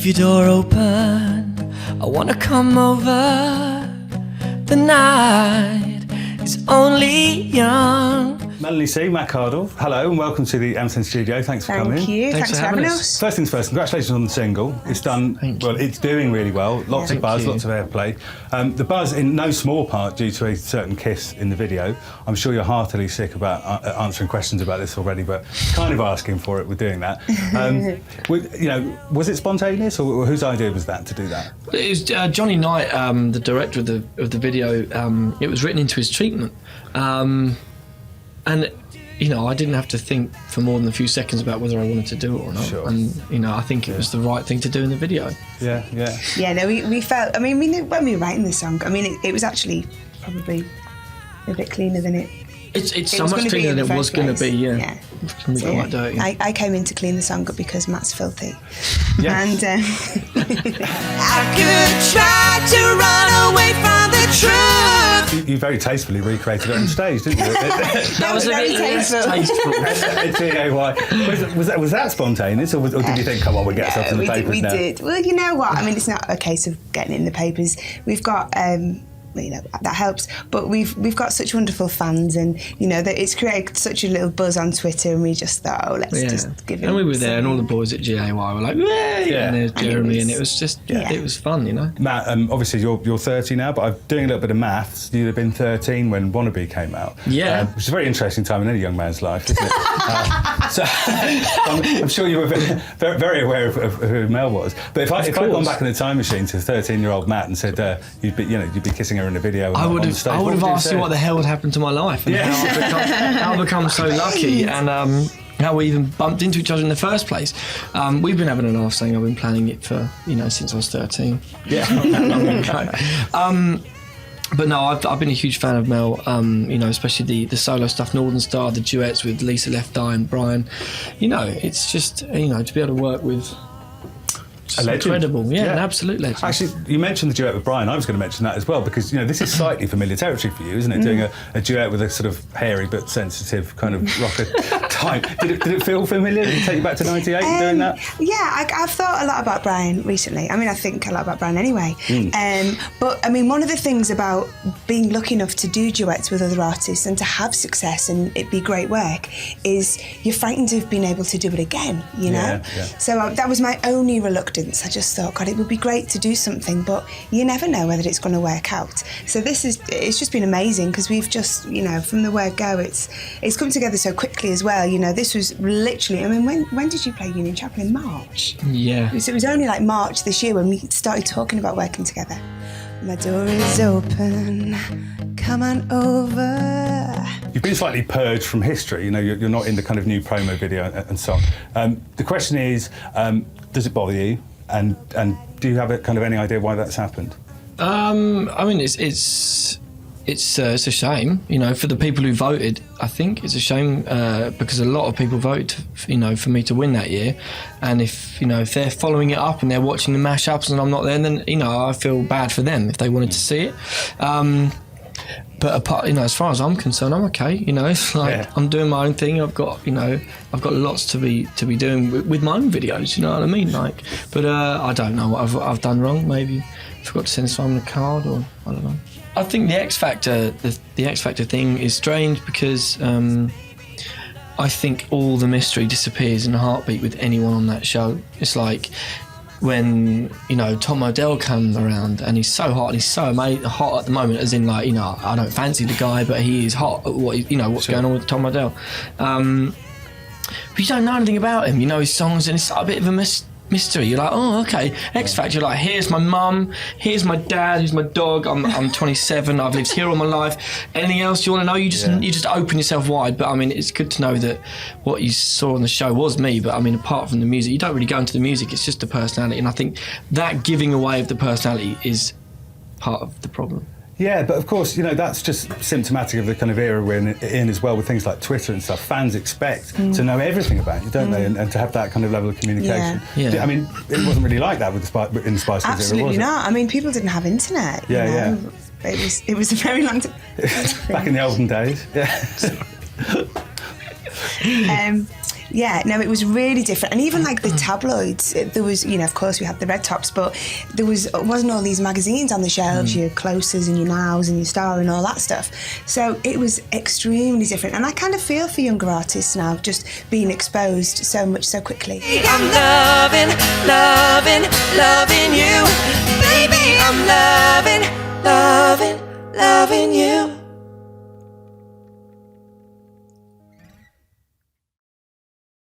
Leave your door open, I wanna come over. The night is only young. Melanie C Matt Cardle, hello and welcome to the MSN Studio. Thanks for coming. Thank you. Thanks for having us. First things first, congratulations on the single. It's done, well, it's doing really well. Lots of buzz, lots of airplay. The buzz in no small part due to a certain kiss in the video. I'm sure you're heartily sick about answering questions about this already, but kind of asking for it with doing that. Was it spontaneous or whose idea was that to do that? It was Johnny Knight, the director of the video. It was written into his treatment. And, I didn't have to think for more than a few seconds about whether I wanted to do it or not. Sure. And, I think it was the right thing to do in the video. Yeah. Yeah, no, we felt, when we were writing the song, it was actually probably a bit cleaner than it. It's so much cleaner than it was going to be, yeah. We got quite dirty. I came in to clean the song up because Matt's filthy. Yeah. And I could try to run away from the truth. You very tastefully recreated it on stage, didn't you? That was very tasteful. Was that spontaneous, or did you think, come on, we'll get stuff in the papers now? We did. Well, you know what? It's not a case of getting it in the papers. We've got... that helps, but we've got such wonderful fans, and that it's created such a little buzz on Twitter, and we just thought, let's just give it. And we were there, and all the boys at GAY were like, yeah, and there's Jeremy, and it was just, it was fun, Matt, obviously you're 30 now, but I'm doing a little bit of maths. You'd have been 13 when Wannabe came out. Yeah, which is a very interesting time in any young man's life, isn't it? So I'm sure you were very, very aware of who Mel was. But if I'd gone back in the time machine to 13-year-old Matt and said you'd be kissing her in a video. I would have asked you what the hell would happen to my life and how I've become so lucky, and how we even bumped into each other in the first place. We've been having a laugh saying I've been planning it for since I was 13. Yeah. Not that long ago. But no, I've been a huge fan of Mel, especially the solo stuff, Northern Star, the duets with Lisa Left Eye and Brian. It's just, to be able to work with... A legend. Incredible, an absolute legend. Actually, you mentioned the duet with Brian. I was going to mention that as well, because this is slightly familiar territory for you, isn't it? Doing a duet with a sort of hairy but sensitive kind of rocker type. Did it feel familiar? Did it take you back to '98 doing that? Yeah, I've thought a lot about Brian recently. I think a lot about Brian anyway. But one of the things about being lucky enough to do duets with other artists and to have success and it be great work is you're frightened of being able to do it again. Yeah. So that was my only reluctance. I just thought, God, it would be great to do something, but you never know whether it's going to work out. So it's just been amazing, because we've just, from the word go, it's come together so quickly as well. This was literally, when did you play Union Chapel? In March? Yeah. So it was only like March this year when we started talking about working together. My door is open, come on over. You've been slightly purged from history. You're not in the kind of new promo video and so on. The question is, does it bother you? And do you have any idea why that's happened? It's a shame, for the people who voted. I think it's a shame because a lot of people voted, for me to win that year. And if they're following it up and they're watching the mashups and I'm not there, then I feel bad for them if they wanted to see it. But apart, as far as I'm concerned, I'm okay. It's like I'm doing my own thing. I've got lots to be doing with my own videos. You know what I mean? But I don't know what I've done wrong. Maybe forgot to send someone a card, or I don't know. I think the X Factor, the X Factor thing is strange because I think all the mystery disappears in a heartbeat with anyone on that show. It's like when Tom Odell comes around and he's so hot and he's so hot at the moment, as in I don't fancy the guy, but he is hot at what's going on with Tom Odell. But you don't know anything about him. His songs, and it's a bit of a mystery. You're like, oh, okay, X Factor. You're like, here's my mum, here's my dad, here's my dog. I'm 27. I've lived here all my life. Anything else you want to know? You just open yourself wide. But it's good to know that what you saw on the show was me. But apart from the music, you don't really go into the music. It's just the personality, and I think that giving away of the personality is part of the problem. Yeah, but of course, that's just symptomatic of the kind of era we're in as well, with things like Twitter and stuff. Fans expect to know everything about you, don't they? And to have that kind of level of communication. Yeah. It wasn't really like that with in the Spice Girls era, was it? Absolutely not. People didn't have internet. Yeah. It was a very long time. Back in the olden days. Yeah. Yeah, no, it was really different. And even like the tabloids, there was, you know, of course we had the red tops, but wasn't all these magazines on the shelves, your Closers and your Nows and your Star and all that stuff. So it was extremely different. And I kind of feel for younger artists now, just being exposed so much so quickly. I'm loving, loving, loving you. Baby, I'm loving, loving, loving you.